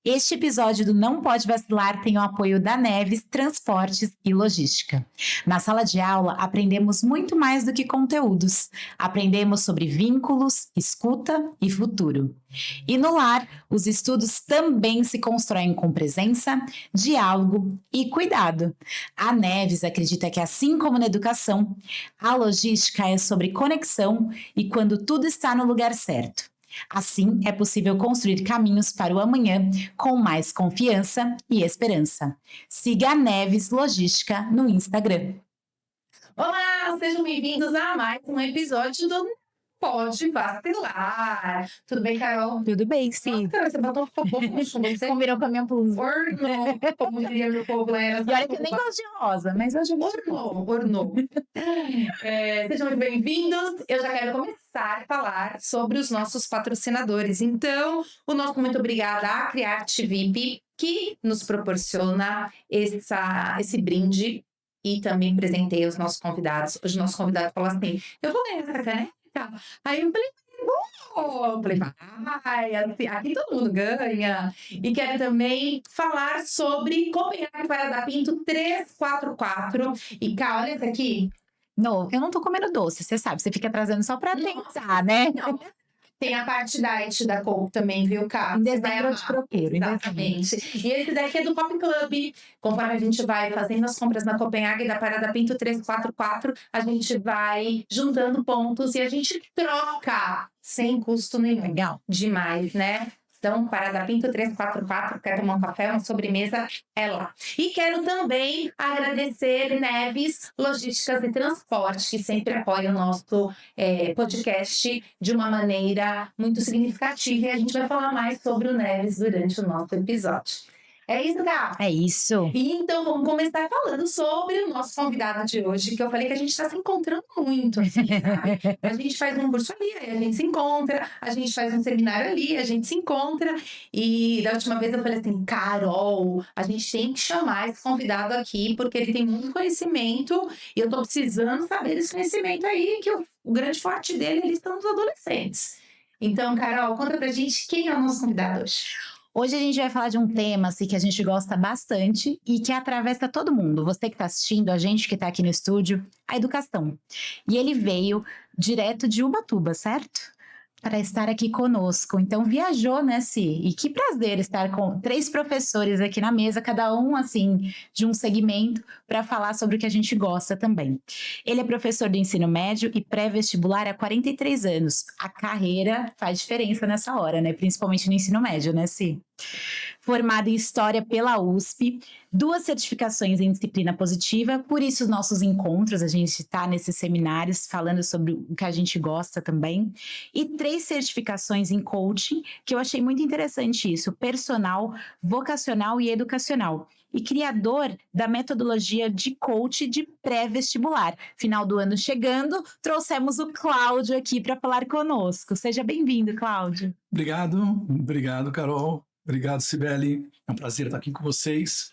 Este episódio do Não Pode Vacilar tem o apoio da Neves Transportes e Logística. Na sala de aula, aprendemos muito mais do que conteúdos. Aprendemos sobre vínculos, escuta e futuro. E no lar, os estudos também se constroem com presença, diálogo e cuidado. A Neves acredita que, assim como na educação, a logística é sobre conexão e quando tudo está no lugar certo. Assim, é possível construir caminhos para o amanhã com mais confiança e esperança. Siga a Neves Logística no Instagram. Olá, sejam bem-vindos a mais um episódio do Pode Vacilar. Tudo bem, Carol? Tudo bem, sim. Nossa, você botou um roxo, você Combinou com a minha blusa. ornou, como diria meu povo lá. E olha que eu nem gosto de rosa, mas hoje eu gosto de rosa. Ornou. Sejam muito bem-vindos. Eu já quero começar a falar sobre os nossos patrocinadores. Então, o nosso muito obrigada à Criarte VIP, que nos proporciona esse brinde. E também presenteia os nossos convidados. Hoje o nosso convidado falou assim, eu vou ganhar essa caneca? Aí eu falei, vou. Eu falei, vai, assim, aqui todo mundo ganha. E quero também falar sobre Copenhague Praia da Pinto 344. E cá, olha esse aqui. Não, eu não tô comendo doce, você sabe. Você fica trazendo só pra tentar, né? Não. Tem a parte diet da Coke também, viu, Cá? Em dezembro eu te procuro. Exatamente. E esse daqui é do Pop Club. Conforme a gente vai fazendo as compras na Copenhague da Parada Pinto 344, a gente vai juntando pontos e a gente troca sem custo nenhum. Legal. Demais, né? Então, Parada Pinto 344, quer tomar um café, uma sobremesa, é lá. E quero também agradecer Neves Logísticas e Transporte, que sempre apoia o nosso podcast de uma maneira muito significativa. E a gente vai falar mais sobre o Neves durante o nosso episódio. É isso, Gá? É isso. E então vamos começar falando sobre o nosso convidado de hoje, que eu falei que a gente está se encontrando muito, assim, sabe? A gente faz um curso ali, aí a gente se encontra, a gente faz um seminário ali, a gente se encontra. E da última vez eu falei assim, Carol, a gente tem que chamar esse convidado aqui, porque ele tem muito conhecimento e eu tô precisando saber desse conhecimento aí, que o grande forte dele, eles estão nos adolescentes. Então, Carol, conta pra gente quem é o nosso convidado hoje. Hoje a gente vai falar de um tema assim, que a gente gosta bastante e que atravessa todo mundo. Você que está assistindo, a gente que está aqui no estúdio, a educação. E ele veio direto de Ubatuba, certo? Para estar aqui conosco. Então viajou, né, Si? E que prazer estar com 3 professores aqui na mesa, cada um, assim, de um segmento, para falar sobre o que a gente gosta também. Ele é professor do ensino médio e pré-vestibular há 43 anos. A carreira faz diferença nessa hora, né? Principalmente no ensino médio, né, Si? Formado em História pela USP, 2 certificações em disciplina positiva, por isso os nossos encontros, a gente está nesses seminários falando sobre o que a gente gosta também, e 3 certificações em coaching, que eu achei muito interessante isso, personal, vocacional e educacional. E criador da metodologia de coach de pré-vestibular. Final do ano chegando, trouxemos o Cláudio aqui para falar conosco. Seja bem-vindo, Cláudio. Obrigado, Carol. Obrigado, Cibele. É um prazer estar aqui com vocês.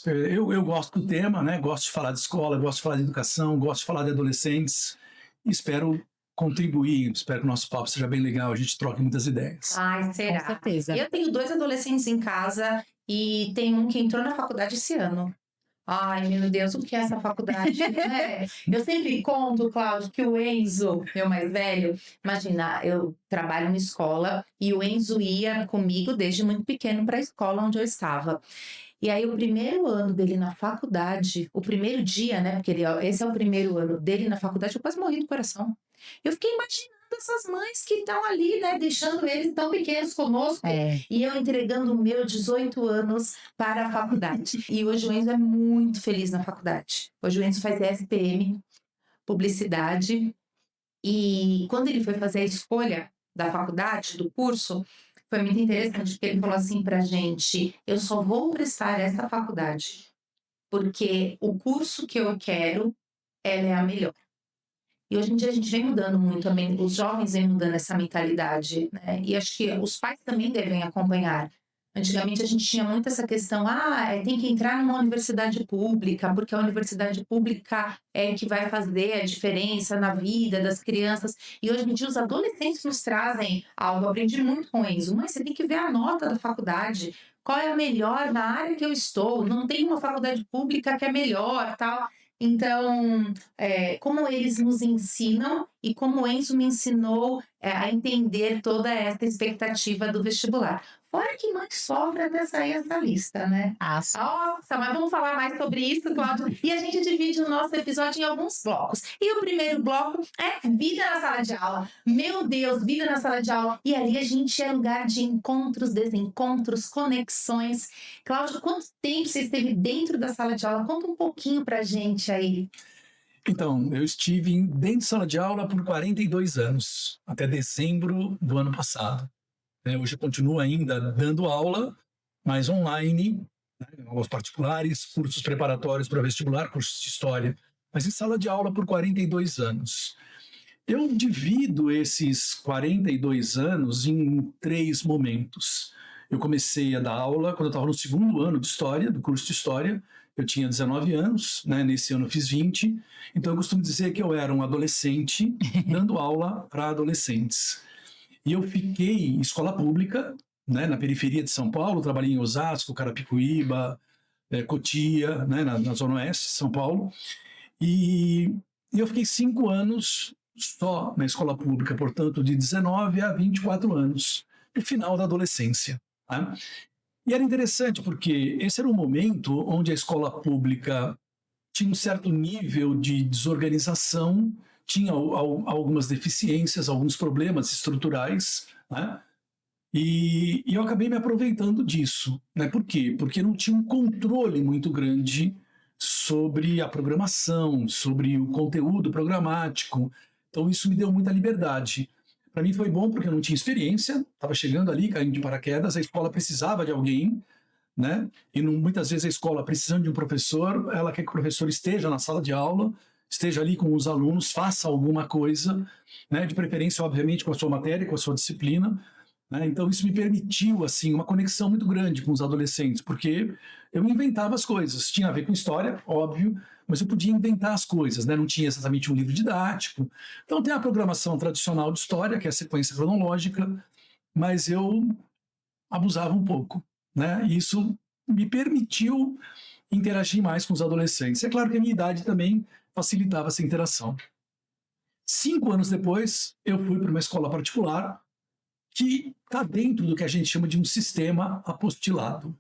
Eu gosto do tema, né? Gosto de falar de escola, gosto de falar de educação, gosto de falar de adolescentes. E espero contribuir, espero que o nosso papo seja bem legal, a gente troque muitas ideias. Ai, será? Com certeza. Eu tenho 2 adolescentes em casa e tem um que entrou na faculdade esse ano. Ai, meu Deus, o que é essa faculdade? Eu sempre conto, Cláudio, que o Enzo, meu mais velho, imagina, eu trabalho na escola e o Enzo ia comigo desde muito pequeno para a escola onde eu estava. E aí, o primeiro ano dele na faculdade, o primeiro dia, né? Porque esse é o primeiro ano dele na faculdade, eu quase morri do coração. Eu fiquei imaginando essas mães que estão ali, né? Deixando eles tão pequenos conosco. E eu entregando o meu 18 anos para a faculdade. E hoje o Enzo é muito feliz na faculdade. Hoje o Enzo faz SPM, publicidade. E quando ele foi fazer a escolha da faculdade, do curso, foi muito interessante, porque ele falou assim pra gente, eu só vou prestar essa faculdade porque o curso que eu quero, ela é a melhor. E hoje em dia a gente vem mudando muito também, os jovens vêm mudando essa mentalidade, né? E acho que os pais também devem acompanhar. Antigamente a gente tinha muito essa questão, tem que entrar numa universidade pública, porque a universidade pública é que vai fazer a diferença na vida das crianças. E hoje em dia os adolescentes nos trazem algo. Eu aprendi muito com o Enzo, mas você tem que ver a nota da faculdade, qual é a melhor na área que eu estou. Não tem uma faculdade pública que é melhor, tal. Então, como eles nos ensinam e como o Enzo me ensinou a entender toda essa expectativa do vestibular. Fora que mãe sobra até sair essa lista, né? Nossa, mas vamos falar mais sobre isso, Cláudio. E a gente divide o nosso episódio em alguns blocos. E o primeiro bloco é vida na sala de aula. Meu Deus, vida na sala de aula. E ali a gente é lugar de encontros, desencontros, conexões. Cláudio, quanto tempo você esteve dentro da sala de aula? Conta um pouquinho pra gente aí. Então, eu estive dentro de sala de aula por 42 anos, até dezembro do ano passado. Hoje eu continuo ainda dando aula, mas online, aulas particulares, cursos preparatórios para vestibular, cursos de história, mas em sala de aula por 42 anos. Eu divido esses 42 anos em 3 momentos. Eu comecei a dar aula quando eu estava no 2º ano de história, do curso de história. Eu tinha 19 anos, nesse ano eu fiz 20. Então eu costumo dizer que eu era um adolescente dando aula para adolescentes. E eu fiquei em escola pública, na periferia de São Paulo, trabalhei em Osasco, Carapicuíba, Cotia, na Zona Oeste de São Paulo. E eu fiquei 5 anos só na escola pública, portanto, de 19 a 24 anos, no final da adolescência. Tá? E era interessante porque esse era um momento onde a escola pública tinha um certo nível de desorganização, tinha algumas deficiências, alguns problemas estruturais, né? E eu acabei me aproveitando disso. Né? Por quê? Porque não tinha um controle muito grande sobre a programação, sobre o conteúdo programático. Então isso me deu muita liberdade. Para mim foi bom porque eu não tinha experiência, estava chegando ali, caindo de paraquedas, a escola precisava de alguém, né? E muitas vezes a escola, precisando de um professor, ela quer que o professor esteja na sala de aula, esteja ali com os alunos, faça alguma coisa, né? De preferência, obviamente, com a sua matéria, com a sua disciplina. Né? Então isso me permitiu assim uma conexão muito grande com os adolescentes, porque eu inventava as coisas. Tinha a ver com história, óbvio, mas eu podia inventar as coisas, né? Não tinha exatamente um livro didático. Então tem a programação tradicional de história, que é a sequência cronológica, mas eu abusava um pouco. Né? E isso me permitiu interagir mais com os adolescentes. É claro que a minha idade também facilitava essa interação. 5 anos depois, eu fui para uma escola particular que está dentro do que a gente chama de um sistema apostilado.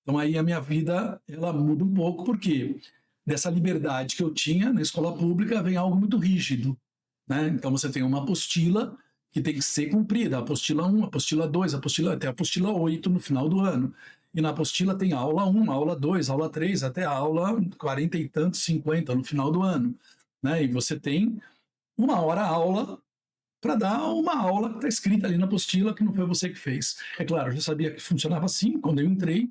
Então aí a minha vida ela muda um pouco, porque dessa liberdade que eu tinha na escola pública vem algo muito rígido. Né? Então você tem uma apostila que tem que ser cumprida, a apostila 1, a apostila 2, até a apostila 8 no final do ano. E na apostila tem aula 1, aula 2, aula 3, até a aula 40 e tantos, 50 no final do ano. Né? E você tem 1 hora aula para dar uma aula que está escrita ali na apostila, que não foi você que fez. É claro, eu já sabia que funcionava assim quando eu entrei.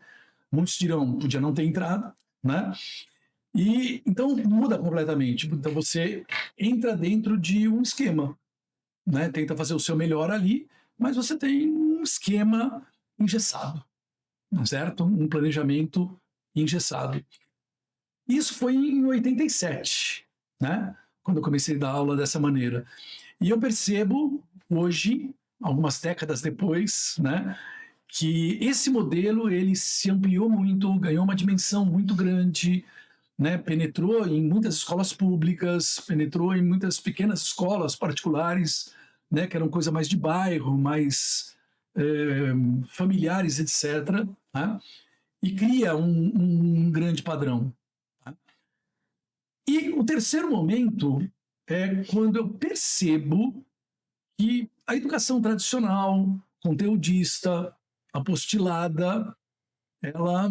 Muitos dirão, podia não ter entrado, né? E então muda completamente. Então você entra dentro de um esquema, né? Tenta fazer o seu melhor ali, mas você tem um esquema engessado, certo? Um planejamento engessado. Isso foi em 87, né? Quando eu comecei a dar aula dessa maneira. E eu percebo hoje, algumas décadas depois, né, que esse modelo ele se ampliou muito, ganhou uma dimensão muito grande, né, penetrou em muitas escolas públicas, penetrou em muitas pequenas escolas particulares, né, que eram coisa mais de bairro, mais familiares, etc. Né, e cria um grande padrão. Tá? E o terceiro momento é quando eu percebo que a educação tradicional, conteudista, apostilada, ela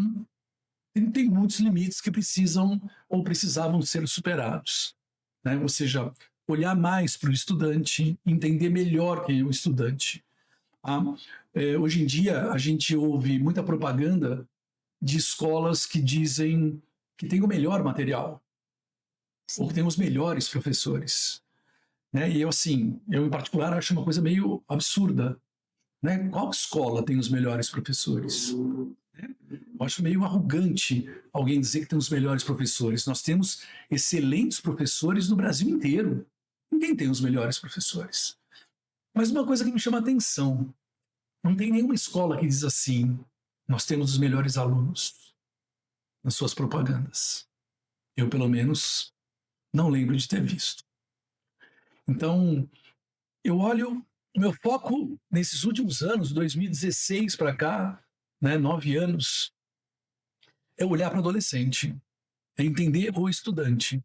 tem muitos limites que precisam ou precisavam ser superados. Né? Ou seja, olhar mais para o estudante, entender melhor quem é o estudante. Hoje em dia, a gente ouve muita propaganda de escolas que dizem que tem o melhor material. Sim. Ou que tem os melhores professores. Né? E eu, assim, em particular, acho uma coisa meio absurda. né? Qual escola tem os melhores professores? Eu acho meio arrogante alguém dizer que tem os melhores professores. Nós temos excelentes professores no Brasil inteiro. Ninguém tem os melhores professores. Mas uma coisa que me chama a atenção, não tem nenhuma escola que diz assim, nós temos os melhores alunos nas suas propagandas. Eu, pelo menos, não lembro de ter visto. Então, eu olho, o meu foco nesses últimos anos, 2016 para cá, né, 9 anos, é olhar para o adolescente, é entender o estudante,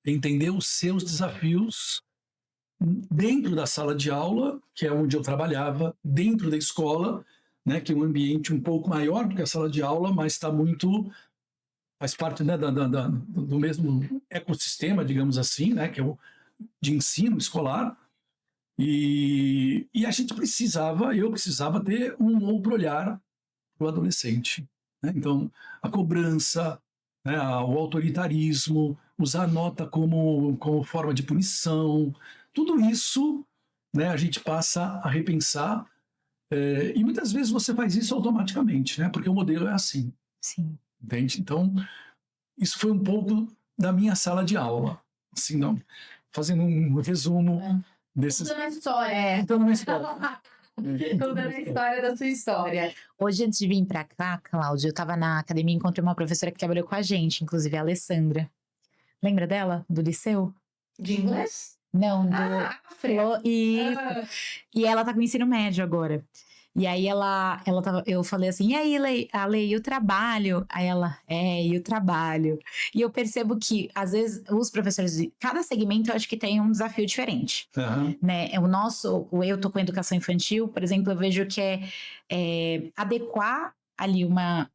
é entender os seus desafios dentro da sala de aula, que é onde eu trabalhava, dentro da escola, né, que é um ambiente um pouco maior do que a sala de aula, mas está muito, faz parte, né, do mesmo ecossistema, digamos assim, né, que é o de ensino escolar. E a gente eu precisava ter um outro olhar para o adolescente, né? Então, a cobrança, né, o autoritarismo, usar a nota como forma de punição, tudo isso, né, a gente passa a repensar, e muitas vezes você faz isso automaticamente, né, porque o modelo é assim. Sim. Entende? Então, isso foi um pouco da minha sala de aula. Assim, não, fazendo um resumo desses... Tudo na história. Tudo na escola. Tudo na história da sua história. Hoje, antes de vir pra cá, Cláudia, eu tava na academia e encontrei uma professora que trabalhou com a gente, inclusive a Alessandra. Lembra dela? Do liceu? De inglês? Não, do... Freia. E ela tá com ensino médio agora. E aí eu falei assim, e aí, Ale, e o trabalho? Aí ela, e o trabalho? E eu percebo que, às vezes, os professores de cada segmento, eu acho que tem um desafio diferente. Uhum. Né? Eu tô com educação infantil, por exemplo, eu vejo que é adequar ali uma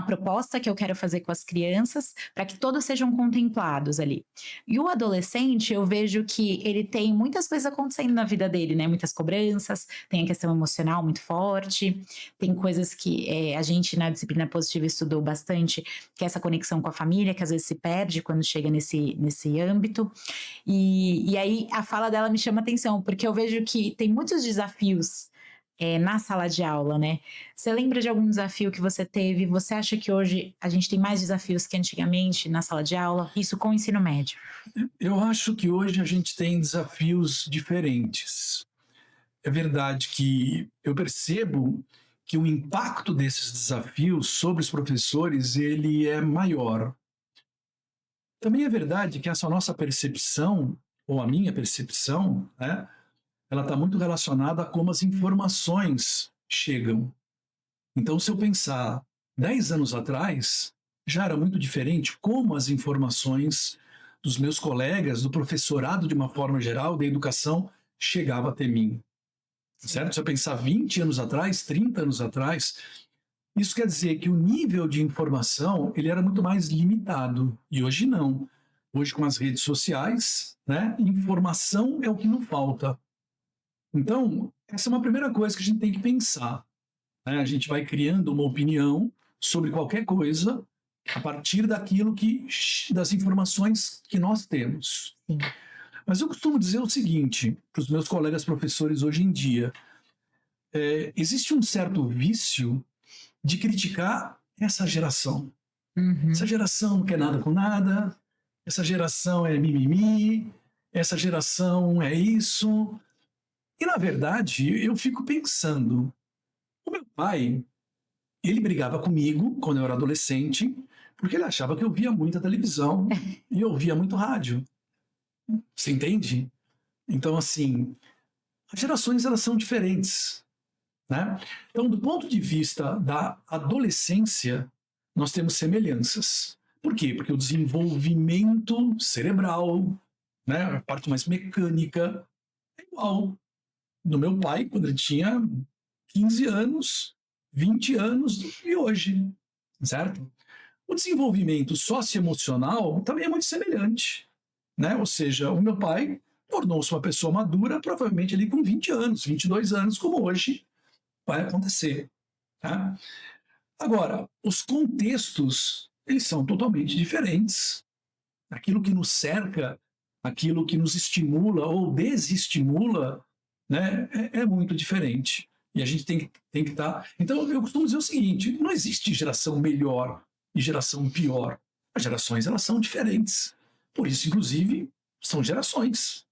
proposta que eu quero fazer com as crianças para que todos sejam contemplados ali. E o adolescente, eu vejo que ele tem muitas coisas acontecendo na vida dele, né? Muitas cobranças, tem a questão emocional muito forte, tem coisas que a gente na disciplina positiva estudou bastante, que é essa conexão com a família, que às vezes se perde quando chega nesse âmbito. E aí a fala dela me chama atenção, porque eu vejo que tem muitos desafios na sala de aula, né? Você lembra de algum desafio que você teve? Você acha que hoje a gente tem mais desafios que antigamente na sala de aula? Isso com o ensino médio. Eu acho que hoje a gente tem desafios diferentes. É verdade que eu percebo que o impacto desses desafios sobre os professores, ele é maior. Também é verdade que essa nossa percepção, ou a minha percepção, né, ela está muito relacionada a como as informações chegam. Então, se eu pensar 10 anos atrás, já era muito diferente como as informações dos meus colegas, do professorado de uma forma geral, da educação, chegava até mim. Certo? Se eu pensar 20 anos atrás, 30 anos atrás, isso quer dizer que o nível de informação ele era muito mais limitado. E hoje não. Hoje, com as redes sociais, né, informação é o que não falta. Então, essa é uma primeira coisa que a gente tem que pensar. Né? A gente vai criando uma opinião sobre qualquer coisa a partir das informações que nós temos. Sim. Mas eu costumo dizer o seguinte para os meus colegas professores hoje em dia. Existe um certo vício de criticar essa geração. Uhum. Essa geração não quer nada com nada, essa geração é mimimi, essa geração é isso... E, na verdade, eu fico pensando, o meu pai, ele brigava comigo quando eu era adolescente, porque ele achava que eu via muita televisão e eu ouvia muito rádio. Você entende? Então, assim, as gerações, elas são diferentes, né? Então, do ponto de vista da adolescência, nós temos semelhanças. Por quê? Porque o desenvolvimento cerebral, né, a parte mais mecânica, é igual. Do meu pai, quando ele tinha 15 anos, 20 anos e hoje, certo? O desenvolvimento socioemocional também é muito semelhante, né? Ou seja, o meu pai tornou-se uma pessoa madura, provavelmente ali com 20 anos, 22 anos, como hoje vai acontecer. Tá? Agora, os contextos, eles são totalmente diferentes. Aquilo que nos cerca, aquilo que nos estimula ou desestimula, né, é muito diferente. E a gente tem que estar... Então, eu costumo dizer o seguinte, não existe geração melhor e geração pior. As gerações, elas são diferentes. Por isso, inclusive, são gerações,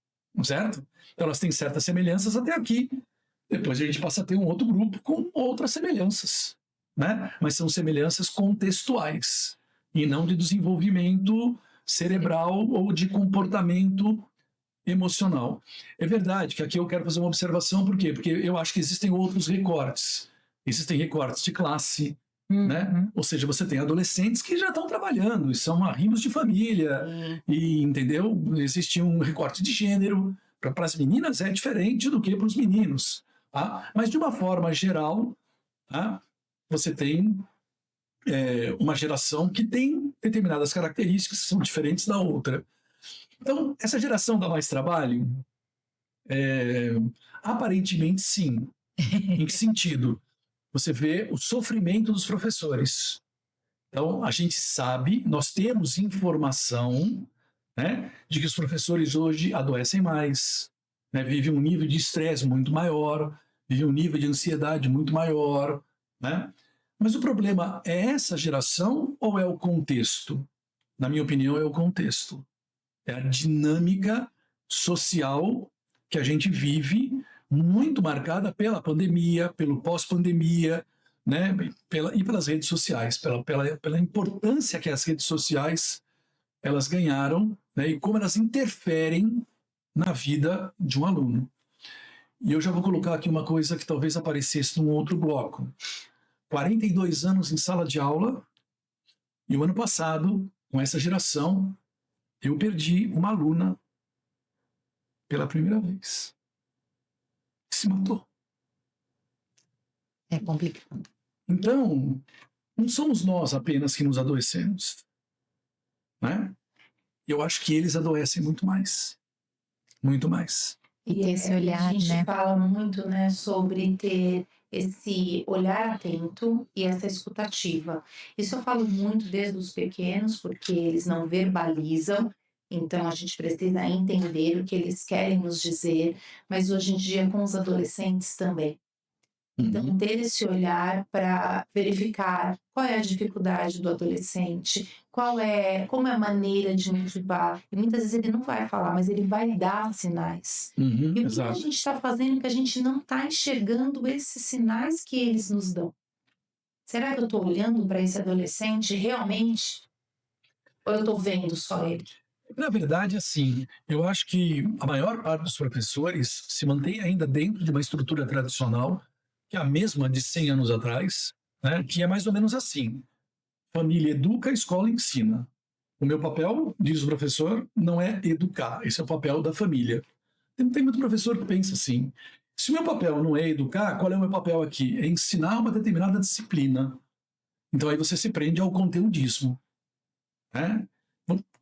certo? Então, elas têm certas semelhanças até aqui. Depois a gente passa a ter um outro grupo com outras semelhanças, né? Mas são semelhanças contextuais e não de desenvolvimento cerebral ou de comportamento emocional. É verdade que aqui eu quero fazer uma observação, por quê? Porque eu acho que existem outros recortes. Existem recortes de classe, né? Ou seja, você tem adolescentes que já estão trabalhando e são arrimos de família, e entendeu? Existe um recorte de gênero. Para as meninas é diferente do que para os meninos. Tá? Mas de uma forma geral, tá? Você tem uma geração que tem determinadas características que são diferentes da outra. Então, essa geração dá mais trabalho? Aparentemente, sim. Em que sentido? Você vê o sofrimento dos professores. Então, a gente sabe, nós temos informação, né, de que os professores hoje adoecem mais, né, vivem um nível de estresse muito maior, vivem um nível de ansiedade muito maior, né? Mas o problema é essa geração ou é o contexto? Na minha opinião, é o contexto. É a dinâmica social que a gente vive, muito marcada pela pandemia, pelo pós-pandemia, né? E pelas redes sociais, pela importância que as redes sociais elas ganharam, né? E como elas interferem na vida de um aluno. E eu já vou colocar aqui uma coisa que talvez aparecesse num outro bloco. 42 anos em sala de aula, e o ano passado, com essa geração, eu perdi uma aluna pela primeira vez. Se matou. É complicado. Então, não somos nós apenas que nos adoecemos, né? Eu acho que eles adoecem muito mais. Muito mais. E ter esse olhar, a gente né? fala muito, né, sobre ter esse olhar atento e essa escutativa. Isso eu falo muito desde os pequenos, porque eles não verbalizam, então a gente precisa entender o que eles querem nos dizer, mas hoje em dia com os adolescentes também. Então, ter esse olhar para verificar qual é a dificuldade do adolescente, como é a maneira de motivar. E muitas vezes ele não vai falar, mas ele vai dar sinais. E o que a Exato. gente está fazendo que a gente não está enxergando esses sinais que eles nos dão? Será que eu estou olhando para esse adolescente realmente? Ou eu estou vendo só ele? Na verdade, assim, eu acho que a maior parte dos professores se mantém ainda dentro de uma estrutura tradicional, que é a mesma de 100 anos atrás, né, que é mais ou menos assim. Família educa, escola ensina. O meu papel, diz o professor, não é educar, esse é o papel da família. Tem muito professor que pensa assim, se o meu papel não é educar, qual é o meu papel aqui? É ensinar uma determinada disciplina. Então aí você se prende ao conteudismo, né?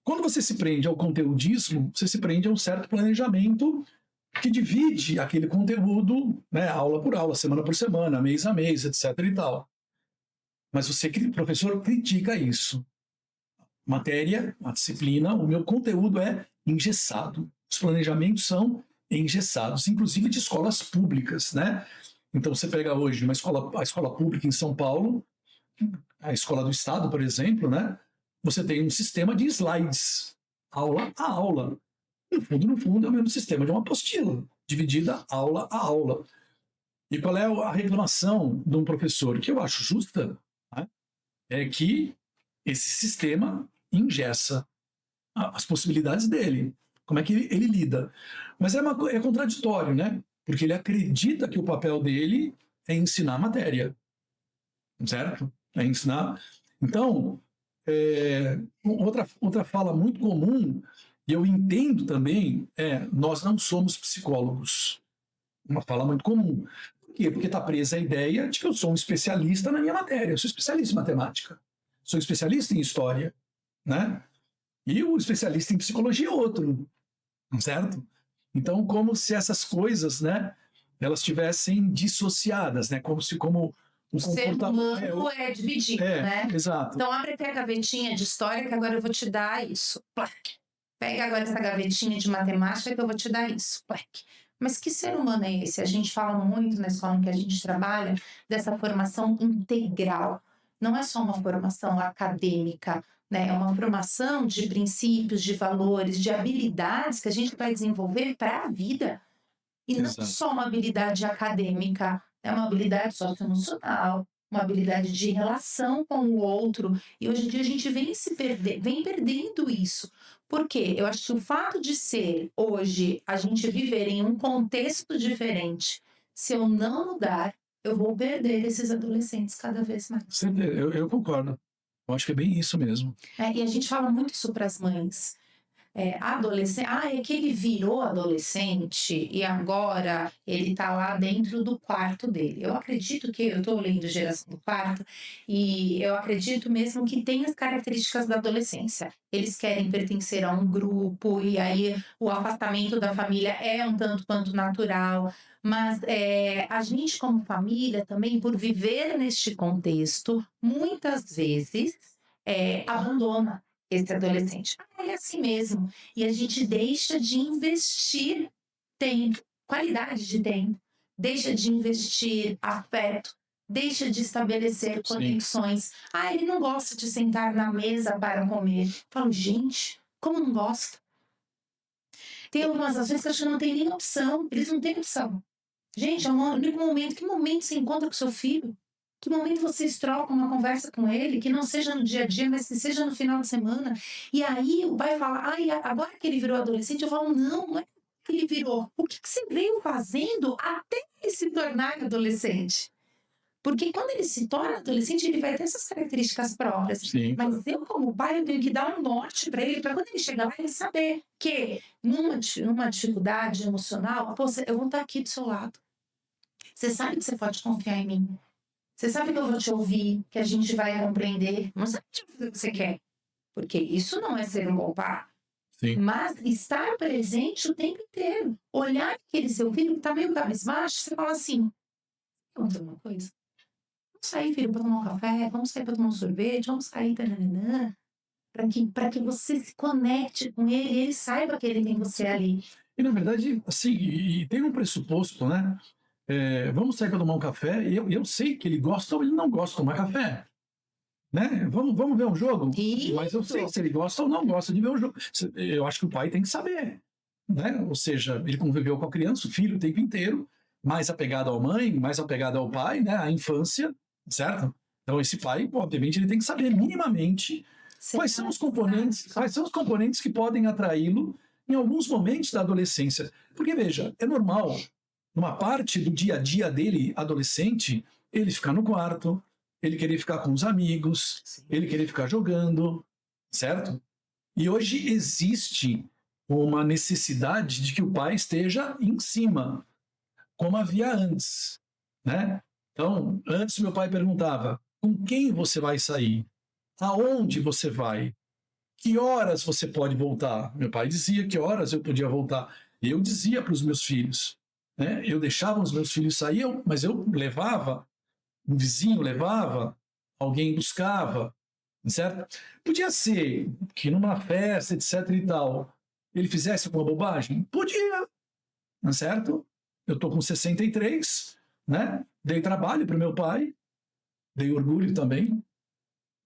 Quando você se prende ao conteudismo, você se prende a um certo planejamento que divide aquele conteúdo, né, aula por aula, semana por semana, mês a mês, etc. e tal. Mas você, professor, critica isso. Matéria, uma disciplina, o meu conteúdo é engessado. Os planejamentos são engessados, inclusive de escolas públicas, né? Então você pega hoje a escola pública em São Paulo, a escola do estado, por exemplo, né? Você tem um sistema de slides, aula a aula. No fundo, é o mesmo sistema de uma apostila, dividida aula a aula. E qual é a reclamação de um professor, que eu acho justa, né? É que esse sistema engessa as possibilidades dele. Como é que ele lida? Mas é contraditório, né? Porque ele acredita que o papel dele é ensinar a matéria. Certo? É ensinar. Então, outra fala muito comum, e eu entendo também, nós não somos psicólogos. Uma fala muito comum. Por quê? Porque está presa a ideia de que eu sou um especialista na minha matéria. Eu sou especialista em matemática. Sou especialista em história, né? E o especialista em psicologia é outro, certo? Então, como se essas coisas, né, elas estivessem dissociadas, né? Como o ser humano é dividido, né? Exato. Então, abre até a gavetinha de história que agora eu vou te dar isso. Plac. Pega agora essa gavetinha de matemática que eu vou te dar isso. Plac. Mas que ser humano é esse? A gente fala muito na escola em que a gente trabalha dessa formação integral. Não é só uma formação acadêmica, né? É uma formação de princípios, de valores, de habilidades que a gente vai desenvolver para a vida. E não Exato. só uma habilidade acadêmica, é uma habilidade socioemocional, uma habilidade de relação com o outro. E hoje em dia a gente vem perdendo isso. Por quê? Eu acho que o fato de ser hoje a gente viver em um contexto diferente, se eu não mudar, eu vou perder esses adolescentes cada vez mais. Eu concordo. Eu acho que é bem isso mesmo. E a gente fala muito isso para as mães. Adolescente, é que ele virou adolescente e agora ele tá lá dentro do quarto dele. Eu acredito que, eu tô lendo Geração do Quarto, e eu acredito mesmo que tem as características da adolescência. Eles querem pertencer a um grupo, e aí o afastamento da família é um tanto quanto natural, mas a gente como família também, por viver neste contexto, muitas vezes abandona esse adolescente. É assim mesmo. E a gente deixa de investir tempo, qualidade de tempo, deixa de investir afeto, deixa de estabelecer conexões. Ele não gosta de sentar na mesa para comer. Eu falo, gente, como não gosta? Tem algumas ações que eu acho que não tem nem opção. Eles não têm opção. Gente, é o único momento. Que momento você encontra com seu filho? Que momento vocês trocam uma conversa com ele, que não seja no dia a dia, mas que seja no final de semana. E aí o pai fala, agora que ele virou adolescente, eu falo, não é que ele virou. O que você veio fazendo até ele se tornar adolescente? Porque quando ele se torna adolescente, ele vai ter essas características próprias. Sim. Mas eu, como pai, eu tenho que dar um norte para ele, para quando ele chegar lá, ele saber que numa dificuldade emocional, eu vou estar aqui do seu lado. Você sabe que você pode confiar em mim. Você sabe que eu vou te ouvir, que a gente vai compreender. Não sabe o que você quer. Porque isso não é ser um bom pai. Sim. Mas estar presente o tempo inteiro. Olhar aquele seu filho que está meio cabisbaixo, você fala assim, vamos fazer uma coisa? Vamos sair, filho, para tomar um café? Vamos sair para tomar um sorvete? Vamos sair, para que você se conecte com ele e ele saiba que ele tem você ali. E na verdade, assim, e tem um pressuposto, né? Vamos sair para tomar um café, e eu sei que ele gosta ou ele não gosta de tomar café. Né? Vamos ver um jogo? Isso. Mas eu sei se ele gosta ou não gosta de ver um jogo. Eu acho que o pai tem que saber. Né? Ou seja, ele conviveu com a criança, o filho o tempo inteiro, mais apegado à mãe, mais apegado ao pai, né? A infância, certo? Então esse pai, obviamente, ele tem que saber minimamente quais são os componentes que podem atraí-lo em alguns momentos da adolescência. Porque, veja, é normal, numa parte do dia a dia dele, adolescente, ele ficar no quarto, ele querer ficar com os amigos, ele querer ficar jogando, certo? E hoje existe uma necessidade de que o pai esteja em cima, como havia antes, né? Então, antes meu pai perguntava, com quem você vai sair? Aonde você vai? Que horas você pode voltar? Meu pai dizia que horas eu podia voltar. E eu dizia para os meus filhos, né? Eu deixava os meus filhos sair, mas eu levava, um vizinho levava, alguém buscava, certo? Podia ser que numa festa, etc e tal, ele fizesse alguma bobagem? Podia, não é certo? Eu estou com 63, né? Dei trabalho para meu pai, dei orgulho também,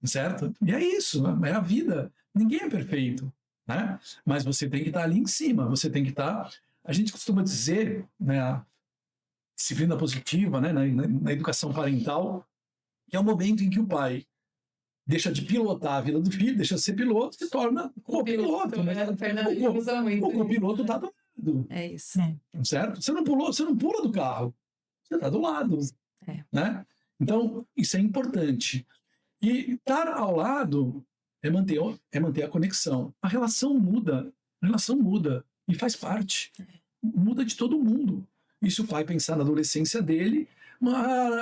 certo? E é isso, né? É a vida. Ninguém é perfeito, né? Mas você tem que estar ali em cima, você tem que estar... A gente costuma dizer, né, a disciplina positiva, né, na educação parental, que é o momento em que o pai deixa de pilotar a vida do filho, deixa de ser piloto, se torna copiloto. Né? O copiloto está do lado. É isso. Certo? Você não pula do carro. Você está do lado. Né? Então, isso é importante. E estar ao lado é manter a conexão. A relação muda. E faz parte. Muda de todo mundo. E se o pai pensar na adolescência dele,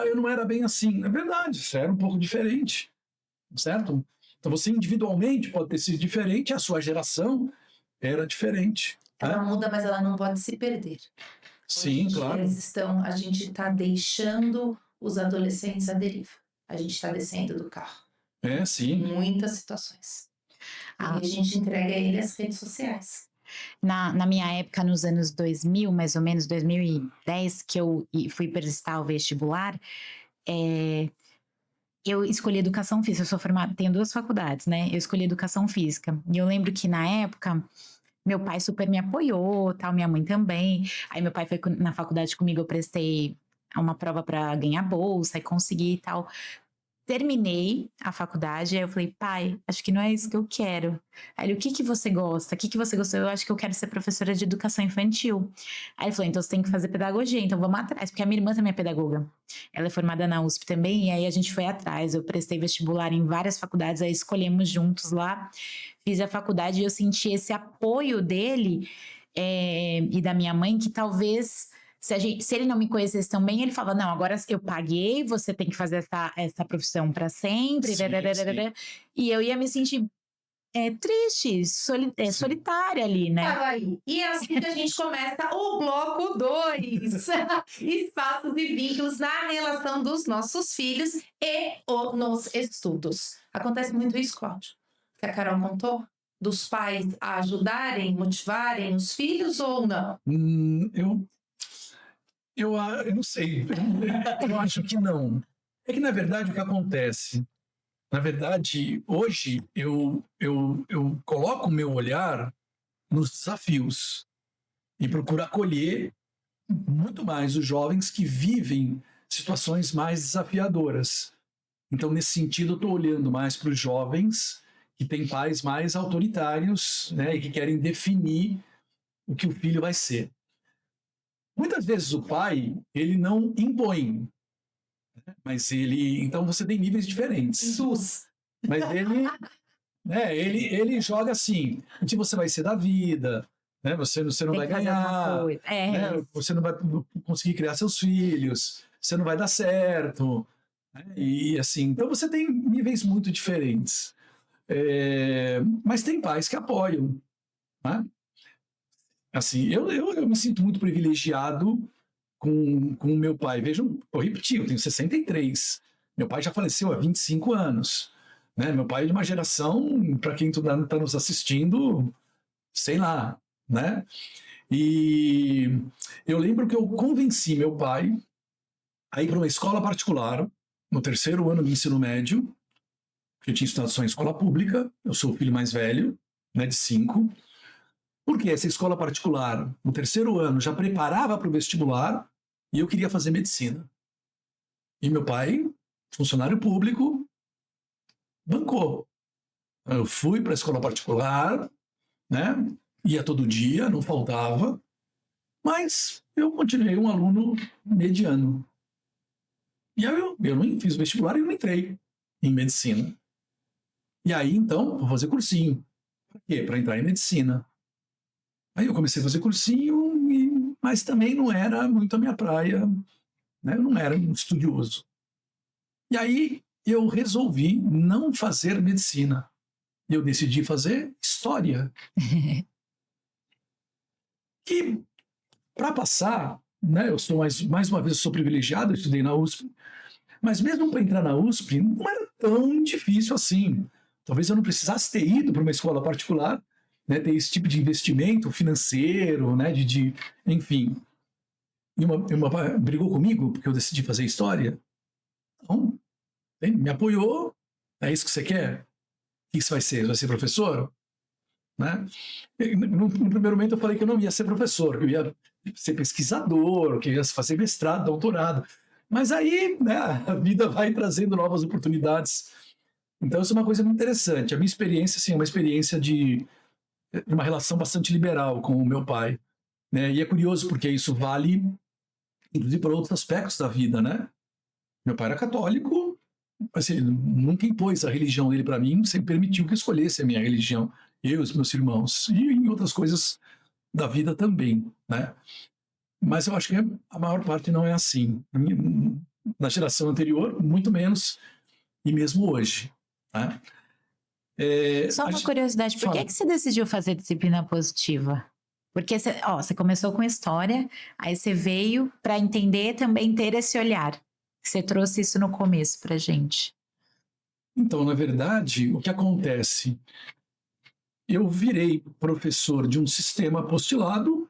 eu não era bem assim. É verdade, isso era um pouco diferente. Certo? Então você individualmente pode ter sido diferente, a sua geração era diferente. Ela muda, mas ela não pode se perder. Sim, claro. A gente está deixando os adolescentes à deriva. A gente está descendo do carro. Sim. Em muitas situações. E a gente entrega ele às redes sociais. Na minha época, nos anos 2000, mais ou menos 2010, que eu fui prestar o vestibular, eu escolhi educação física. Eu sou formada, tenho 2 faculdades, né? Eu escolhi educação física. E eu lembro que na época, meu pai super me apoiou, tal, minha mãe também. Aí meu pai foi na faculdade comigo, eu prestei uma prova para ganhar bolsa e consegui e tal. Terminei a faculdade, aí eu falei, pai, acho que não é isso que eu quero. Aí ele, o que que você gosta? O que que você gostou? Eu acho que eu quero ser professora de educação infantil. Aí ele falou, então você tem que fazer pedagogia, então vamos atrás, porque a minha irmã também é pedagoga. Ela é formada na USP também, e aí a gente foi atrás. Eu prestei vestibular em várias faculdades, aí escolhemos juntos lá, fiz a faculdade e eu senti esse apoio dele e da minha mãe, que talvez... Se ele não me conhecesse tão bem, ele falava, não, agora eu paguei, você tem que fazer essa profissão para sempre. Sim, sim. E eu ia me sentir triste, solitária ali, né? Aí. E é assim que a gente começa o bloco 2. Espaços e vínculos na relação dos nossos filhos e nos estudos. Acontece muito isso, Cláudio, que a Carol contou? Dos pais ajudarem, motivarem os filhos ou não? Eu não sei. Eu acho que não. É que, na verdade, o que acontece? Na verdade, hoje eu coloco o meu olhar nos desafios e procuro acolher muito mais os jovens que vivem situações mais desafiadoras. Então, nesse sentido, eu estou olhando mais para os jovens que têm pais mais autoritários, né, e que querem definir o que o filho vai ser. Muitas vezes o pai, ele não impõe, mas ele... Então você tem níveis diferentes. Mas ele joga assim, o que você vai ser da vida, né? Você não vai ganhar, né? Você não vai conseguir criar seus filhos, você não vai dar certo, né? E assim, então você tem níveis muito diferentes. Mas tem pais que apoiam, né? Assim, eu me sinto muito privilegiado com o meu pai. Vejam, eu repeti, eu tenho 63. Meu pai já faleceu há 25 anos. Né? Meu pai é de uma geração, para quem está nos assistindo, sei lá. Né? E eu lembro que eu convenci meu pai a ir para uma escola particular no 3º ano do ensino médio, que eu tinha estudado só em escola pública, eu sou o filho mais velho, né, de 5. Porque essa escola particular, no 3º ano, já preparava para o vestibular e eu queria fazer medicina. E meu pai, funcionário público, bancou. Eu fui para a escola particular, né? Ia todo dia, não faltava, mas eu continuei um aluno mediano. E aí eu não fiz o vestibular e não entrei em medicina. E aí, então, vou fazer cursinho. Para quê? Para entrar em medicina. Aí eu comecei a fazer cursinho, mas também não era muito a minha praia, né? Eu não era um estudioso. E aí eu resolvi não fazer medicina. Eu decidi fazer história. E para passar, né? Eu sou mais uma vez eu sou privilegiado, eu estudei na USP, mas mesmo para entrar na USP não era tão difícil assim. Talvez eu não precisasse ter ido para uma escola particular, né, ter esse tipo de investimento financeiro, né, enfim. E uma brigou comigo porque eu decidi fazer história. Então, me apoiou. É isso que você quer? O que você vai ser? Vai ser professor? Né? No primeiro momento eu falei que eu não ia ser professor, que eu ia ser pesquisador, que eu ia fazer mestrado, doutorado. Mas aí, né, a vida vai trazendo novas oportunidades. Então isso é uma coisa muito interessante. A minha experiência, assim, é uma experiência de uma relação bastante liberal com o meu pai, né? E é curioso porque isso vale, inclusive, para outros aspectos da vida, né? Meu pai era católico, assim, nunca impôs a religião dele para mim, sempre permitiu que eu escolhesse a minha religião, eu e os meus irmãos, e em outras coisas da vida também, né? Mas eu acho que a maior parte não é assim. Na geração anterior, muito menos, e mesmo hoje, né? Só uma curiosidade, por que você decidiu fazer disciplina positiva? Porque você começou com história, aí você veio para entender também ter esse olhar. Você trouxe isso no começo pra gente. Então, na verdade, o que acontece? eu virei professor de um sistema apostilado,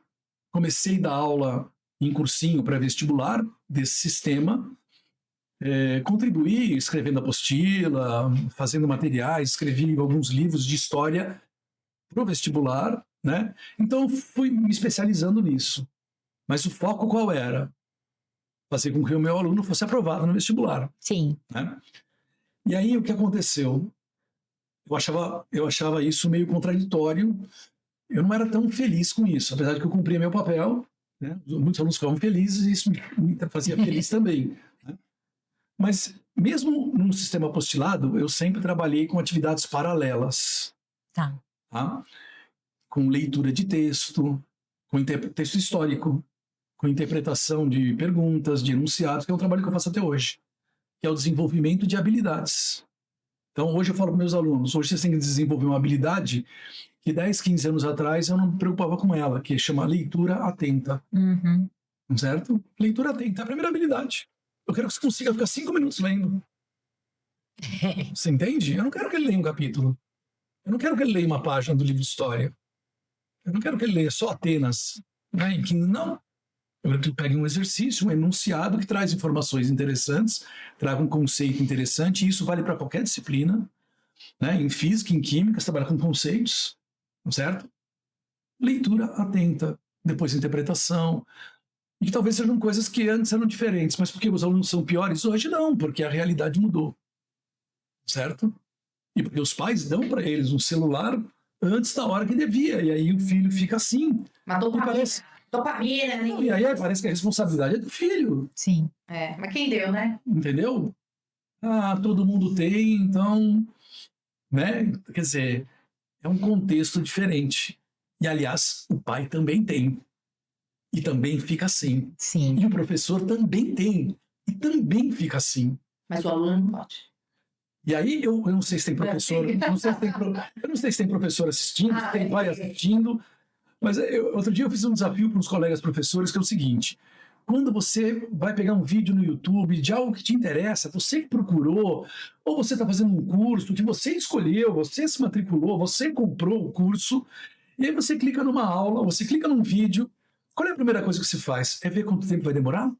comecei a dar aula em cursinho pré-vestibular desse sistema, contribuí escrevendo apostila, fazendo materiais, escrevi alguns livros de história para o vestibular, né? Então, fui me especializando nisso. Mas o foco qual era? Fazer com que o meu aluno fosse aprovado no vestibular. Sim. Né? E aí, o que aconteceu? Eu achava isso meio contraditório. Eu não era tão feliz com isso, apesar de que eu cumpria meu papel. Né? Muitos alunos ficavam felizes e isso me fazia feliz também. Né? Mas, mesmo num sistema apostilado, eu sempre trabalhei com atividades paralelas. Tá. Tá? Com leitura de texto, com texto histórico, com interpretação de perguntas, de enunciados, que é um trabalho que eu faço até hoje, que é o desenvolvimento de habilidades. Então, hoje eu falo para meus alunos, hoje vocês têm que desenvolver uma habilidade que 10, 15 anos atrás eu não me preocupava com ela, que chama leitura atenta. Uhum. Certo? Leitura atenta é a primeira habilidade. Eu quero que você consiga ficar 5 minutos lendo. Você entende? Eu não quero que ele leia um capítulo. Eu não quero que ele leia uma página do livro de história. Eu não quero que ele leia só Atenas. Né? Não. Eu quero que ele pegue um exercício, um enunciado que traz informações interessantes, traga um conceito interessante, e isso vale para qualquer disciplina. Né? Em física, em química, você trabalha com conceitos, certo? Leitura atenta, depois interpretação, e que talvez sejam coisas que antes eram diferentes, mas porque os alunos são piores hoje? Não, porque a realidade mudou, certo? E porque os pais dão para eles um celular antes da hora que devia, e aí o filho fica assim. Mas dopamina, né? E aí parece que a responsabilidade é do filho. Sim. Mas quem deu, né? Entendeu? Ah, todo mundo tem, então... Né? Quer dizer, é um contexto diferente. E, aliás, o pai também tem. E também fica assim. Sim. E o professor também tem. E também fica assim. Mas o aluno não pode. E aí, eu não sei se tem professor... eu não sei se tem professor assistindo, se tem pai assistindo. Mas outro dia eu fiz um desafio para uns colegas professores, que é o seguinte: quando você vai pegar um vídeo no YouTube de algo que te interessa, você que procurou, ou você está fazendo um curso que você escolheu, você se matriculou, você comprou o curso, e aí você clica numa aula, você clica num vídeo, qual é a primeira coisa que você faz? É ver quanto tempo vai demorar?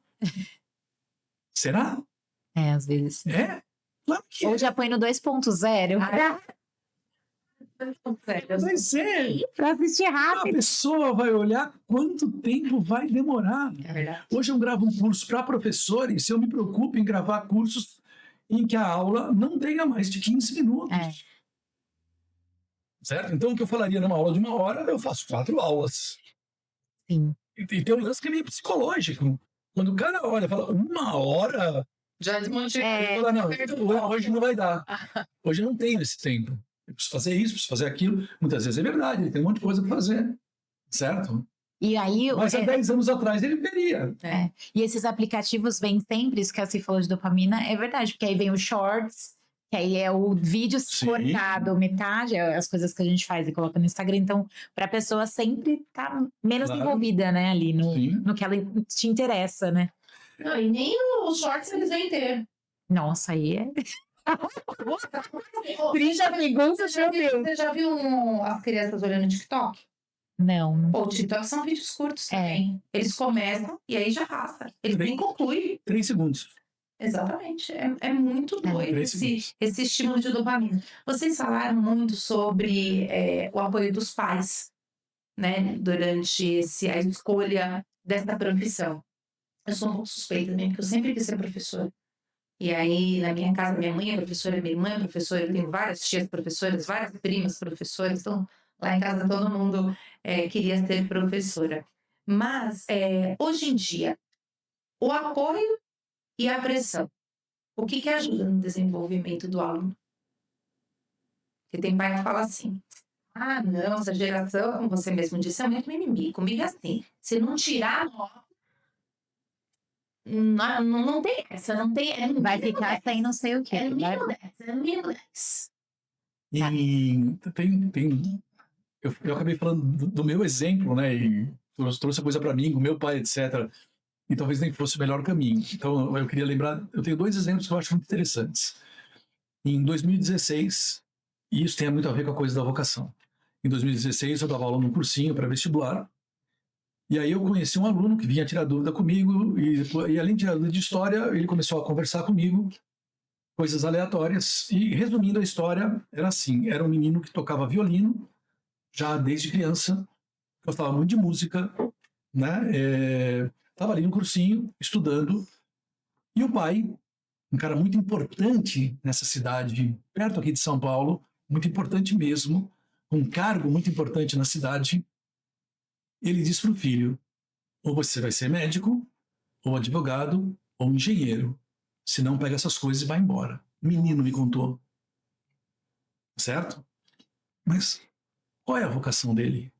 Será? Às vezes. É? Claro que Ou é. já põe no 2.0. Mas é. Pra assistir A rápido. pessoa vai olhar quanto tempo vai demorar. É verdade. Hoje eu gravo um curso para professores, eu me preocupo em gravar cursos em que a aula não tenha mais de 15 minutos. É. Certo? Então, o que eu falaria numa aula de 1 hora, eu faço 4 aulas. Sim. E tem um lance que é meio psicológico. Quando o cara olha e fala, 1 hora, Já desmotivei. ele fala, não, hoje não vai dar. Hoje eu não tenho esse tempo. Eu preciso fazer isso, preciso fazer aquilo. Muitas vezes é verdade, ele tem um monte de coisa para fazer. Certo? E aí... Mas há 10 anos atrás ele veria. E esses aplicativos vêm sempre, isso que você falou de dopamina, é verdade, porque aí vem o Shorts, que aí é o vídeo cortado, metade, as coisas que a gente faz e coloca no Instagram. Então, para a pessoa sempre estar menos envolvida, né, ali no que ela te interessa, né? Não, e nem os shorts eles vêm ter. Nossa, aí é... 30 segundos, meu Deus. Você já viu as crianças olhando TikTok? Não. Pô, o TikTok são vídeos curtos também. Eles começam e aí já passa. Eles nem concluem. 3 segundos. Exatamente. É muito doido 3 segundos. esse estímulo de dopamina. Vocês falaram muito sobre o apoio dos pais, né? Durante a escolha dessa profissão. Eu sou um pouco suspeita também, porque eu sempre quis ser professora. E aí, na minha casa, minha mãe é professora, minha irmã é professora, eu tenho várias tias professoras, várias primas professoras, então lá em casa todo mundo queria ser professora. Mas, hoje em dia, o apoio e a pressão, o que ajuda no desenvolvimento do aluno? Porque tem pai que fala assim, ah, não, essa geração, como você mesmo disse, é muito mimimi, comigo é assim, se não tirar não tem essa, não tem. Vai ficar sem não sei o quê. É no mínimo 10, é no mínimo 10. E eu acabei falando do meu exemplo, né? E trouxe a coisa para mim, com meu pai, etc. E talvez nem fosse o melhor caminho. Então eu queria lembrar, eu tenho 2 exemplos que eu acho muito interessantes. Em 2016, e isso tem muito a ver com a coisa da vocação. Em 2016, eu dava aula num cursinho para vestibular. E aí eu conheci um aluno que vinha tirar dúvida comigo. E além de tirar dúvida de história, ele começou a conversar comigo, coisas aleatórias. E resumindo a história, era assim: era um menino que tocava violino, já desde criança, gostava muito de música, né? Estava ali no cursinho, estudando. E o pai, um cara muito importante nessa cidade, perto aqui de São Paulo, muito importante mesmo, um cargo muito importante na cidade, ele disse para o filho: ou você vai ser médico, ou advogado, ou engenheiro. Se não, pega essas coisas e vai embora. O menino me contou. Certo? Mas qual é a vocação dele?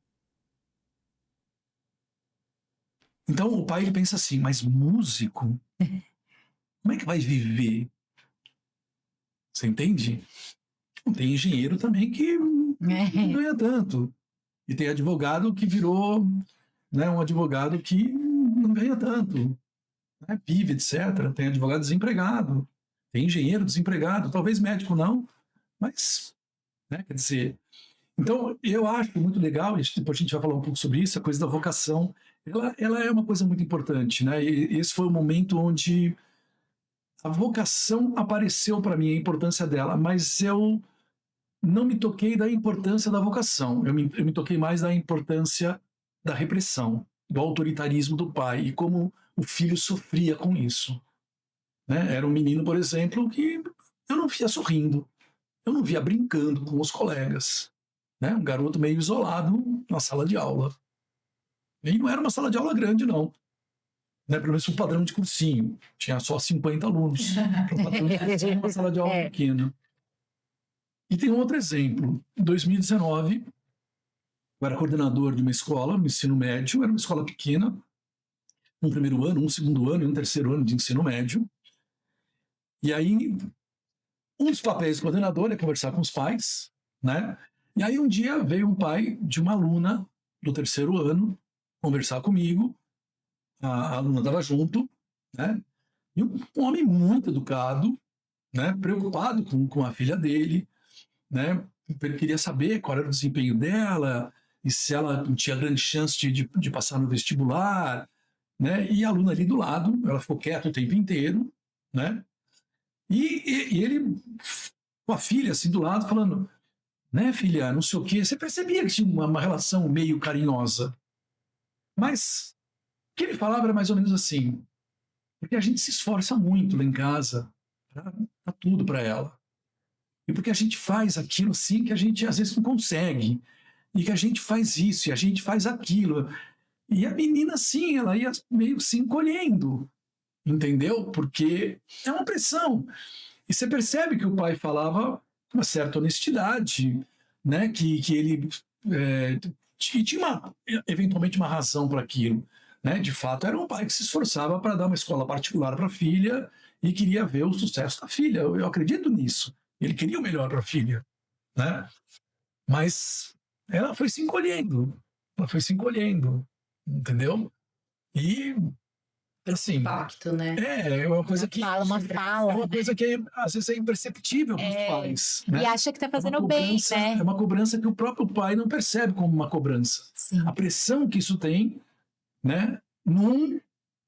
Então o pai ele pensa assim: mas músico? Como é que vai viver? Você entende? Tem engenheiro também que não ganha tanto. E tem advogado que virou, né, um advogado que não ganha tanto. Né, vive, etc. Tem advogado desempregado. Tem engenheiro desempregado. Talvez médico não, mas, né, quer dizer... Então, eu acho muito legal, e depois a gente vai falar um pouco sobre isso, a coisa da vocação. Ela é uma coisa muito importante, né? E esse foi o momento onde a vocação apareceu para mim, a importância dela, mas eu não me toquei da importância da vocação. Eu me toquei mais da importância da repressão, do autoritarismo do pai e como o filho sofria com isso. Né? Era um menino, por exemplo, que eu não via sorrindo, eu não via brincando com os colegas. Né? Um garoto meio isolado na sala de aula. E não era uma sala de aula grande, não. Né? Pelo menos um padrão de cursinho. Tinha só 50 alunos. Uma sala de aula pequena. E tem um outro exemplo. Em 2019, eu era coordenador de uma escola, no ensino médio, era uma escola pequena, um primeiro ano, um segundo ano e um terceiro ano de ensino médio. E aí, um dos papéis do coordenador é conversar com os pais, né? E aí um dia veio um pai de uma aluna do terceiro ano conversar comigo, a aluna estava junto, né? E um homem muito educado, né? Preocupado com a filha dele, né? Ele queria saber qual era o desempenho dela e se ela tinha grande chance de passar no vestibular, né? E a aluna ali do lado, ela ficou quieta o tempo inteiro, né? E ele com a filha assim do lado falando: né, filha, não sei o quê. Você percebia que tinha uma relação meio carinhosa. Mas o que ele falava era mais ou menos assim: porque a gente se esforça muito lá em casa para dar tudo para ela. E porque a gente faz aquilo assim que a gente às vezes não consegue. E que a gente faz isso, e a gente faz aquilo. E a menina, assim, ela ia meio se encolhendo. Entendeu? Porque é uma pressão. E você percebe que o pai falava com uma certa honestidade, né? Que ele tinha eventualmente uma razão para aquilo. Né? De fato, era um pai que se esforçava para dar uma escola particular para a filha e queria ver o sucesso da filha. Eu acredito nisso. Ele queria o melhor para a filha. Né? Mas ela foi se encolhendo. Entendeu? E assim, Impacto, né? é uma coisa que Uma fala. é uma coisa que às vezes é imperceptível para os pais. Né? E acha que tá fazendo uma bem, cobrança, né? É uma cobrança que o próprio pai não percebe como uma cobrança. Sim. A pressão que isso tem, né, num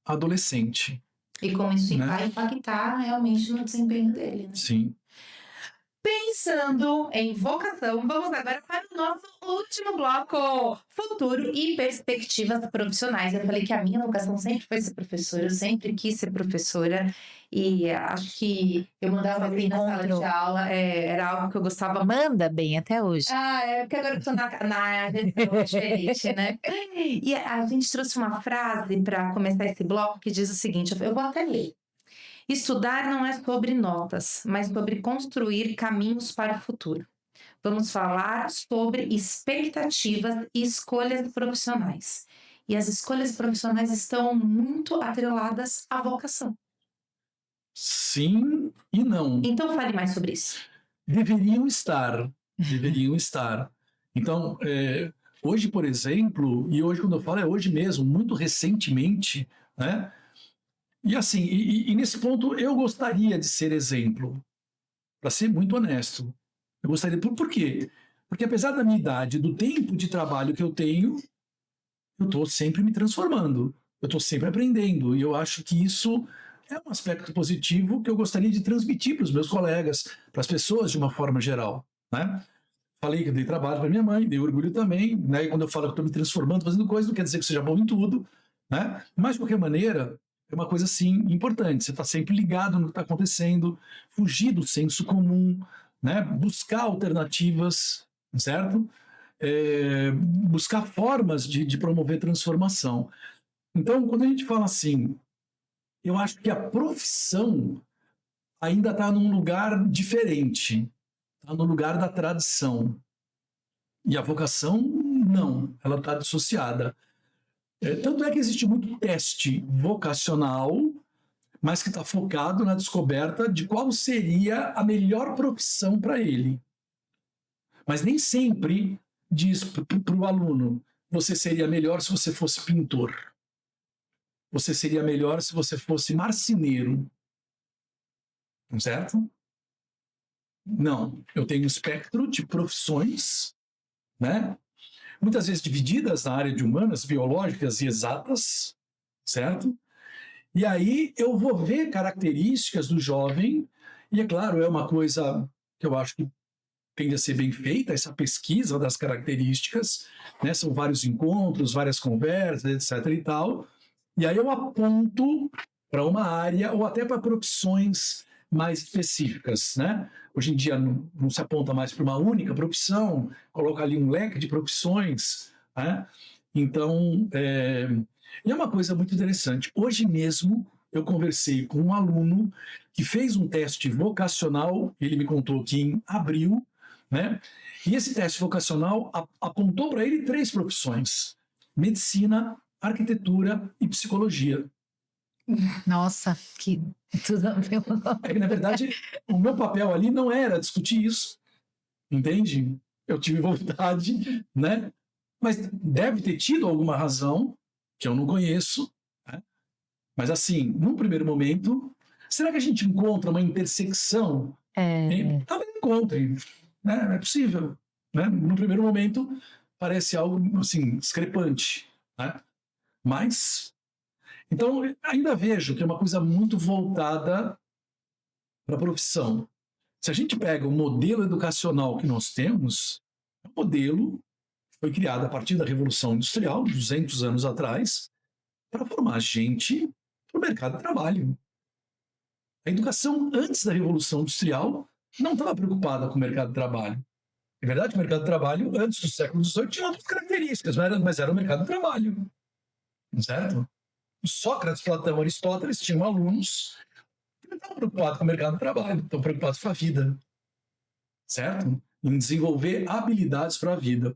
adolescente. E como isso Né? vai impactar realmente no desempenho dele, né? Sim. Pensando em vocação, vamos agora para o nosso último bloco: futuro e perspectivas profissionais. Eu falei que a minha vocação sempre foi ser professora, eu sempre quis ser professora e acho que eu mandava bem na sala de aula, era algo que eu gostava muito. Manda bem até hoje. É porque agora eu tô na gestão diferente, né? E a gente trouxe uma frase para começar esse bloco que diz o seguinte, eu vou até ler. Estudar não é sobre notas, mas sobre construir caminhos para o futuro. Vamos falar sobre expectativas e escolhas profissionais. E as escolhas profissionais estão muito atreladas à vocação. Sim e não. Então fale mais sobre isso. Deveriam estar. Então, hoje, por exemplo, e hoje quando eu falo é hoje mesmo, muito recentemente, né? E assim, e nesse ponto eu gostaria de ser exemplo, para ser muito honesto. Eu gostaria, por quê? Porque apesar da minha idade, do tempo de trabalho que eu tenho, eu estou sempre me transformando, eu estou sempre aprendendo, e eu acho que isso é um aspecto positivo que eu gostaria de transmitir para os meus colegas, para as pessoas de uma forma geral, né? Falei que eu dei trabalho para minha mãe, dei orgulho também, né? E quando eu falo que estou me transformando, fazendo coisa, não quer dizer que seja bom em tudo, né? Mas, de qualquer maneira, é uma coisa, assim, importante. Você está sempre ligado no que está acontecendo, fugir do senso comum, né? Buscar alternativas, certo? Buscar formas de promover transformação. Então, quando a gente fala assim, eu acho que a profissão ainda está num lugar diferente, está no lugar da tradição. E a vocação, não, ela está dissociada. Tanto é que existe muito teste vocacional, mas que está focado na descoberta de qual seria a melhor profissão para ele. Mas nem sempre diz para o aluno, você seria melhor se você fosse pintor. Você seria melhor se você fosse marceneiro. Certo? Não, eu tenho um espectro de profissões, né? Muitas vezes divididas na área de humanas, biológicas e exatas, certo? E aí eu vou ver características do jovem, e é claro, é uma coisa que eu acho que tende a ser bem feita, essa pesquisa das características, né? São vários encontros, várias conversas, etc. e tal, e aí eu aponto para uma área ou até para profissões mais específicas, né? Hoje em dia não se aponta mais para uma única profissão, coloca ali um leque de profissões, né? Então, e é uma coisa muito interessante. Hoje mesmo eu conversei com um aluno que fez um teste vocacional, ele me contou que em abril, né? E esse teste vocacional apontou para ele 3 profissões: medicina, arquitetura e psicologia. Nossa, que tudo a ver. É que, na verdade, o meu papel ali não era discutir isso, entende? Eu tive vontade, né? Mas deve ter tido alguma razão que eu não conheço, né? Mas, assim, num primeiro momento, será que a gente encontra uma intersecção? Talvez encontre, né? É possível, né? Num primeiro momento, parece algo, assim, discrepante, né? Mas... Então, ainda vejo que é uma coisa muito voltada para a profissão. Se a gente pega o modelo educacional que nós temos, é um modelo que foi criado a partir da Revolução Industrial, 200 anos atrás, para formar gente para o mercado de trabalho. A educação antes da Revolução Industrial não estava preocupada com o mercado de trabalho. É verdade que o mercado de trabalho, antes do século XVIII, tinha outras características, mas era o mercado de trabalho. Certo? Sócrates, Platão, Aristóteles tinham alunos que não estavam preocupados com o mercado de trabalho, estão preocupados com a vida, certo? Em desenvolver habilidades para a vida.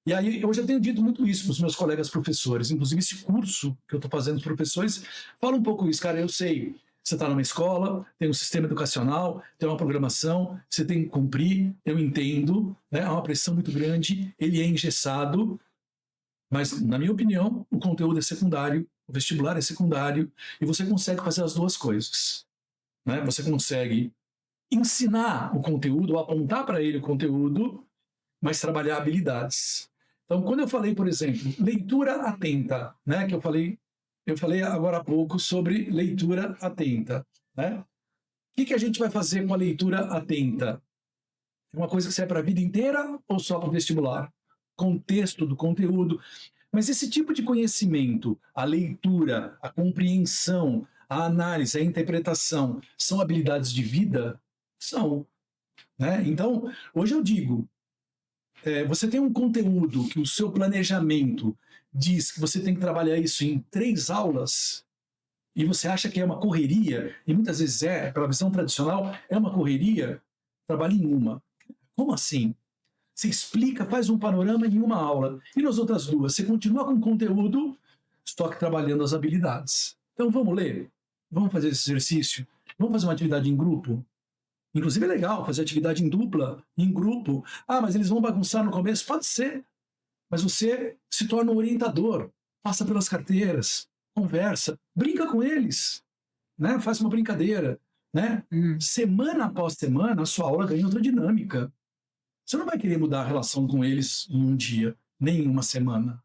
E aí, eu já tenho dito muito isso para os meus colegas professores, inclusive esse curso que eu estou fazendo para os professores, fala um pouco isso, cara, eu sei, você está numa escola, tem um sistema educacional, tem uma programação, você tem que cumprir, eu entendo, né? Há uma pressão muito grande, ele é engessado, mas, na minha opinião, o conteúdo é secundário, o vestibular é secundário, e você consegue fazer as duas coisas, né? Você consegue ensinar o conteúdo, ou apontar para ele o conteúdo, mas trabalhar habilidades. Então, quando eu falei, por exemplo, leitura atenta, né? Que eu falei agora há pouco sobre leitura atenta, né? O que a gente vai fazer com a leitura atenta? É uma coisa que serve para a vida inteira ou só para o vestibular? Contexto do conteúdo. Mas esse tipo de conhecimento, a leitura, a compreensão, a análise, a interpretação, são habilidades de vida? São, né? Então, hoje eu digo, você tem um conteúdo que o seu planejamento diz que você tem que trabalhar isso em 3 aulas, e você acha que é uma correria, e muitas vezes pela visão tradicional, é uma correria, trabalhe em uma. Como assim? Você explica, faz um panorama em uma aula. E nas outras 2, você continua com o conteúdo, só que trabalhando as habilidades. Então vamos ler? Vamos fazer esse exercício? Vamos fazer uma atividade em grupo? Inclusive é legal fazer atividade em dupla, em grupo. Ah, mas eles vão bagunçar no começo? Pode ser. Mas você se torna um orientador. Passa pelas carteiras, conversa, brinca com eles, né? Faz uma brincadeira, né? Semana após semana, a sua aula ganha outra dinâmica. Você não vai querer mudar a relação com eles em um dia, nem em uma semana.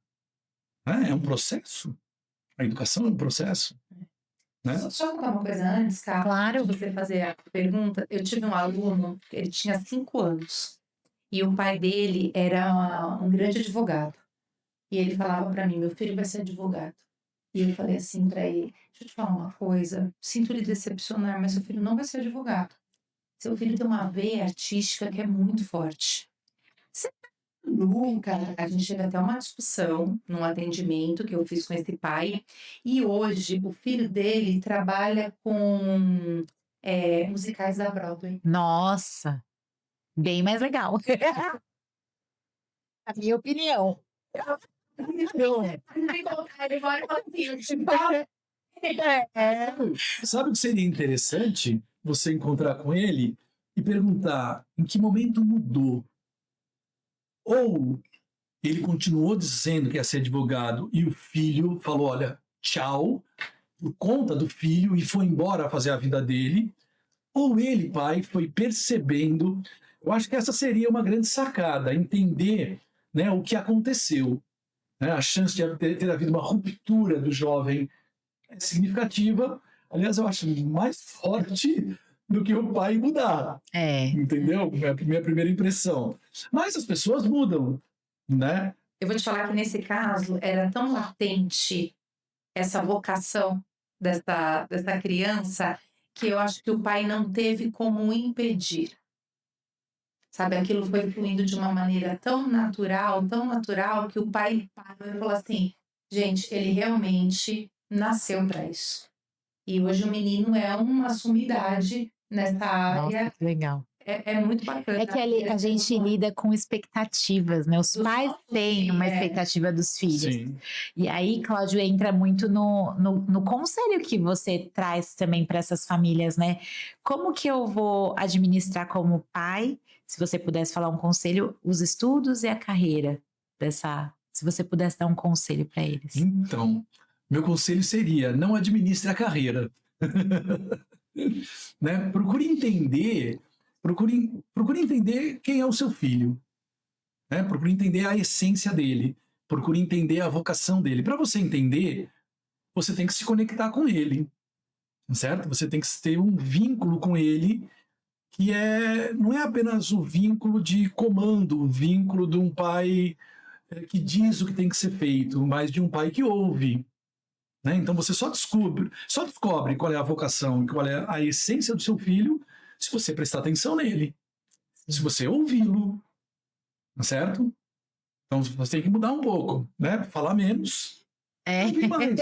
Né? É um processo. A educação é um processo. Né? Só contar uma coisa antes, Carla, Claro. de você fazer a pergunta. Eu tive um aluno, ele tinha 5 anos, e o pai dele era um grande advogado. E ele falava para mim, meu filho vai ser advogado. E eu falei assim para ele, deixa eu te falar uma coisa, sinto lhe decepcionar, mas seu filho não vai ser advogado. Seu filho tem uma veia artística que é muito forte. Você nunca, a gente teve até uma discussão num atendimento que eu fiz com esse pai, e hoje o filho dele trabalha com musicais da Broadway. Nossa, bem mais legal. A minha opinião. Sabe o que seria interessante? Você encontrar com ele e perguntar em que momento mudou. Ou ele continuou dizendo que ia ser advogado e o filho falou, olha, tchau, por conta do filho e foi embora fazer a vida dele. Ou ele, pai, foi percebendo. Eu acho que essa seria uma grande sacada, entender, né, o que aconteceu. Né? A chance de ter havido uma ruptura do jovem é significativa. Aliás, eu acho mais forte do que o pai mudar. Entendeu? É a minha primeira impressão. Mas as pessoas mudam, né? Eu vou te falar que nesse caso era tão latente essa vocação dessa criança que eu acho que o pai não teve como impedir. Sabe, aquilo foi fluindo de uma maneira tão natural, que o pai parou e falou assim, gente, ele realmente nasceu para isso. E hoje o menino é uma sumidade nessa área. Nossa, que legal. É muito bacana. É que a gente lida com expectativas, né? Os pais têm uma expectativa dos filhos. Sim. E aí, Cláudio, entra muito no conselho que você traz também para essas famílias, né? Como que eu vou administrar como pai, se você pudesse falar um conselho, os estudos e a carreira dessa... Se você pudesse dar um conselho para eles. Então, meu conselho seria, não administre a carreira. Né? Procure entender quem é o seu filho. Né? Procure entender a essência dele. Procure entender a vocação dele. Para você entender, você tem que se conectar com ele. Certo? Você tem que ter um vínculo com ele que não é apenas o vínculo de comando, o vínculo de um pai que diz o que tem que ser feito, mas de um pai que ouve. Né? Então você só descobre qual é a vocação, qual é a essência do seu filho, se você prestar atenção nele, se você ouvi-lo, certo? Então você tem que mudar um pouco, né? Falar menos, ouvir mais,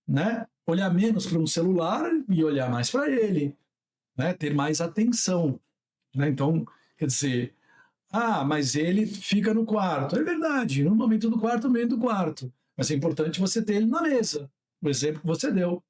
né? Olhar menos para um celular e olhar mais para ele, né? Ter mais atenção, né? Então, quer dizer, mas ele fica no quarto. É verdade, no momento do quarto, no meio do quarto. Mas é importante você ter ele na mesa, o exemplo que você deu.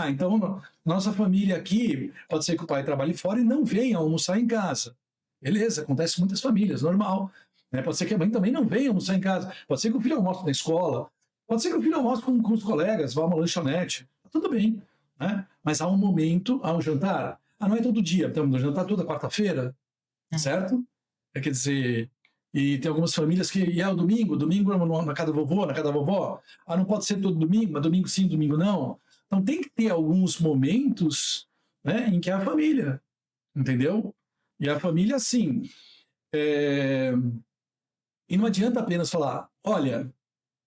Então, nossa família aqui, pode ser que o pai trabalhe fora e não venha almoçar em casa. Beleza, acontece em muitas famílias, normal. Né? Pode ser que a mãe também não venha almoçar em casa. Pode ser que o filho almoce na escola. Pode ser que o filho almoce com os colegas, vá a uma lanchonete. Tudo bem. Né? Mas há um momento, há um jantar. Não é todo dia, estamos no jantar toda quarta-feira, certo? Quer dizer, e tem algumas famílias que é o domingo na casa do vovô, na casa da vovó. Não pode ser todo domingo, mas domingo sim, domingo não. Então tem que ter alguns momentos, né, em que é a família, entendeu? E a família, assim. E não adianta apenas falar, olha,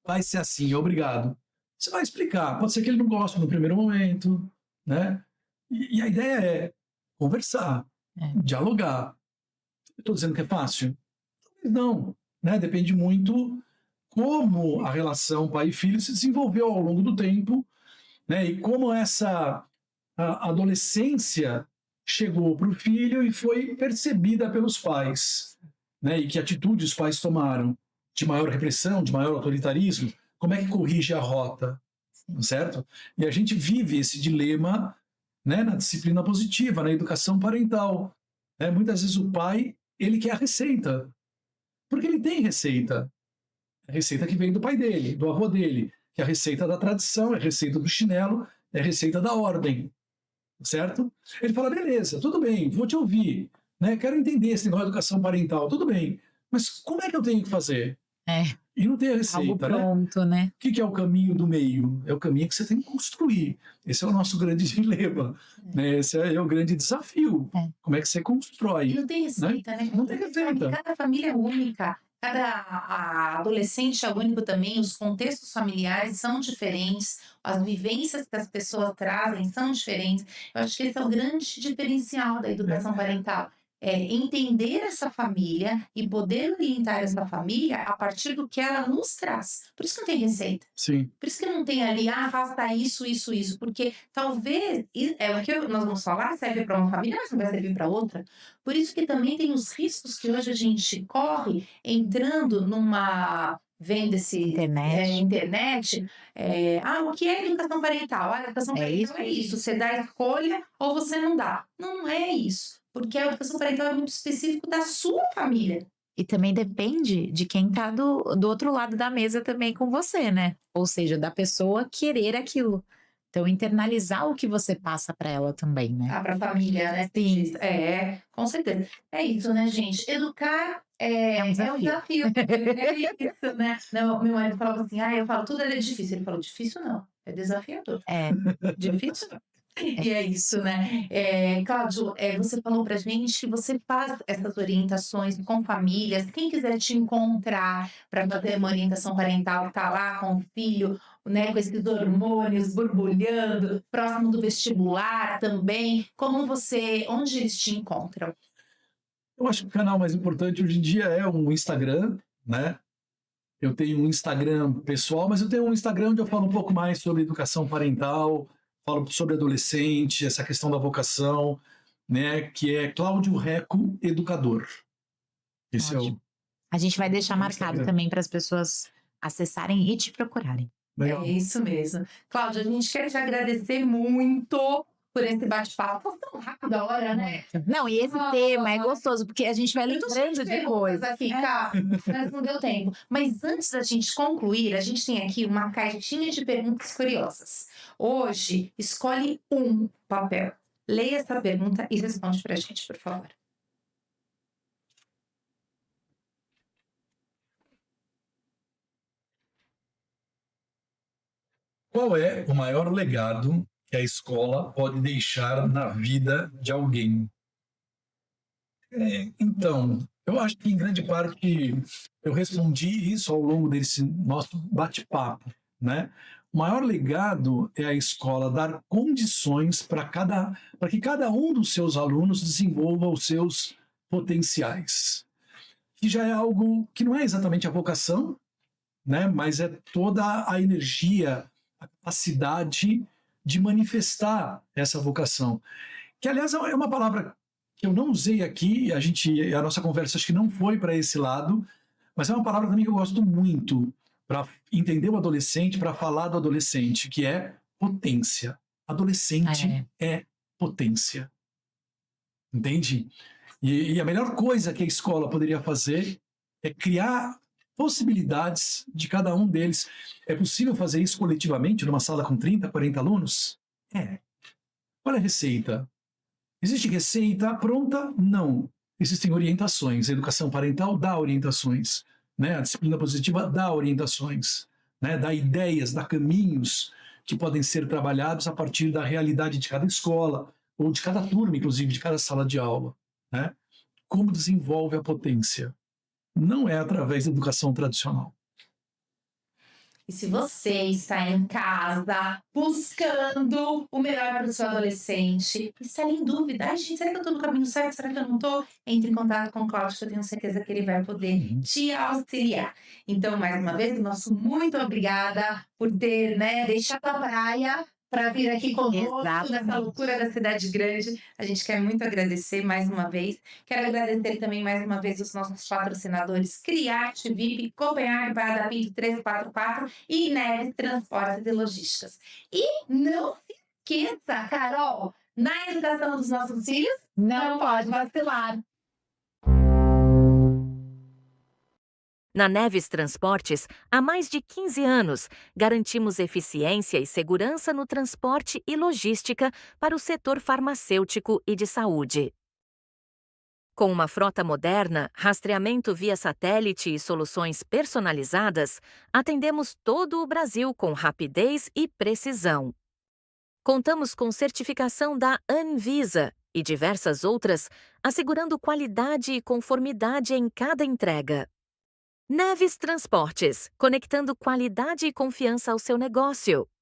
vai ser assim, obrigado. Você vai explicar. Pode ser que ele não goste no primeiro momento, né? E a ideia é conversar, dialogar. Estou dizendo que é fácil? Não, né? Depende muito como a relação pai e filho se desenvolveu ao longo do tempo, né? E como essa a adolescência chegou para o filho e foi percebida pelos pais, né? E que atitude os pais tomaram de maior repressão, de maior autoritarismo, como é que corrige a rota, certo? E a gente vive esse dilema, né, na disciplina positiva, na educação parental. Né? Muitas vezes o pai, ele quer a receita, porque ele tem receita. A receita que vem do pai dele, do avô dele, que é a receita da tradição, é a receita do chinelo, é a receita da ordem, certo? Ele fala, beleza, tudo bem, vou te ouvir, né? Quero entender esse negócio de educação parental. Tudo bem, mas como é que eu tenho que fazer? É. E não tem a Algo receita, né? pronto, né? O que é o caminho do meio? É o caminho que você tem que construir. Esse é o nosso grande dilema, né? Esse é o grande desafio. É. Como é que você E constrói? não tem receita, né? Não tem receita. Cada família é única. Cada adolescente é único também, os contextos familiares são diferentes, as vivências que as pessoas trazem são diferentes. Eu acho que esse é o grande diferencial da educação parental. É entender essa família e poder orientar essa família a partir do que ela nos traz. Por isso que não tem receita. Sim, Por isso que não tem ali, faça isso, porque talvez, o que nós vamos falar, serve para uma família, mas não vai servir para outra. Por isso que também tem os riscos que hoje a gente corre entrando vendo esse internet. O que é educação parental? A educação parental é isso, você dá a escolha ou você não dá. Não é isso, porque a educação parental é muito específico da sua família. E também depende de quem tá do outro lado da mesa também com você, né? Ou seja, da pessoa querer aquilo. Então, internalizar o que você passa para ela também, né? Para a família, né? Sim. Com certeza. É isso, né, gente? Educar é um desafio. É isso, né? Não, meu marido falava assim, eu falo, tudo é difícil. Ele falou, difícil não, é desafiador. É. Difícil não. E é isso, né? Cláudio, você falou pra gente que você faz essas orientações com famílias. Quem quiser te encontrar para fazer uma orientação parental, tá lá com o filho, né, com esses hormônios borbulhando, próximo do vestibular também. Onde eles te encontram? eu acho que o canal mais importante hoje em dia é o Instagram, né? Eu tenho um Instagram pessoal, mas eu tenho um Instagram onde eu falo um pouco mais sobre educação parental, falo sobre adolescente, essa questão da vocação, né? Que é Cláudio Reco Educador. Esse é o... A gente vai deixar o marcado Instagram. também para as pessoas acessarem e te procurarem. Legal. É isso mesmo. Cláudia, a gente quer te agradecer muito por esse bate-papo. Foi tão rápido a hora, né? Não, e esse tema é gostoso, porque a gente vai lembrando de coisas. Aqui, cá, mas não deu tempo. Mas antes da gente concluir, a gente tem aqui uma caixinha de perguntas curiosas. Hoje, escolhe um papel. Leia essa pergunta e responde pra gente, por favor. Qual é o maior legado que a escola pode deixar na vida de alguém? Então, eu acho que em grande parte eu respondi isso ao longo desse nosso bate-papo, né? O maior legado é a escola dar condições para que cada um dos seus alunos desenvolva os seus potenciais, que já é algo que não é exatamente a vocação, né? Mas é toda a energia, a capacidade de manifestar essa vocação. Que, aliás, é uma palavra que eu não usei aqui, a nossa conversa acho que não foi para esse lado, mas é uma palavra também que eu gosto muito para entender o adolescente, para falar do adolescente, que é potência. Adolescente é potência. Entende? E a melhor coisa que a escola poderia fazer é criar possibilidades de cada um deles. É possível fazer isso coletivamente, numa sala com 30, 40 alunos? É. Qual é a receita? Existe receita pronta? Não. Existem orientações. A educação parental dá orientações, né? A disciplina positiva dá orientações, né? Dá ideias, dá caminhos que podem ser trabalhados a partir da realidade de cada escola, ou de cada turma, inclusive, de cada sala de aula, né? Como desenvolve a potência? Não é através da educação tradicional. E se você está em casa buscando o melhor para o seu adolescente, e está em dúvida, gente, será que eu estou no caminho certo? Será que eu não estou? Entre em contato com o Cláudio, que eu tenho certeza que ele vai poder te auxiliar. Então, mais uma vez, nosso muito obrigada por ter, deixado a praia para vir aqui conosco nessa loucura da cidade grande. A gente quer muito agradecer mais uma vez. Quero agradecer também mais uma vez os nossos patrocinadores Criarte, VIP, Copenhague, Parada Pinto 344 e Neves Transportes e Logísticas. E não se esqueça, Carol, na educação dos nossos filhos, não pode vacilar. Na Neves Transportes, há mais de 15 anos, garantimos eficiência e segurança no transporte e logística para o setor farmacêutico e de saúde. Com uma frota moderna, rastreamento via satélite e soluções personalizadas, atendemos todo o Brasil com rapidez e precisão. Contamos com certificação da Anvisa e diversas outras, assegurando qualidade e conformidade em cada entrega. Neves Transportes, conectando qualidade e confiança ao seu negócio.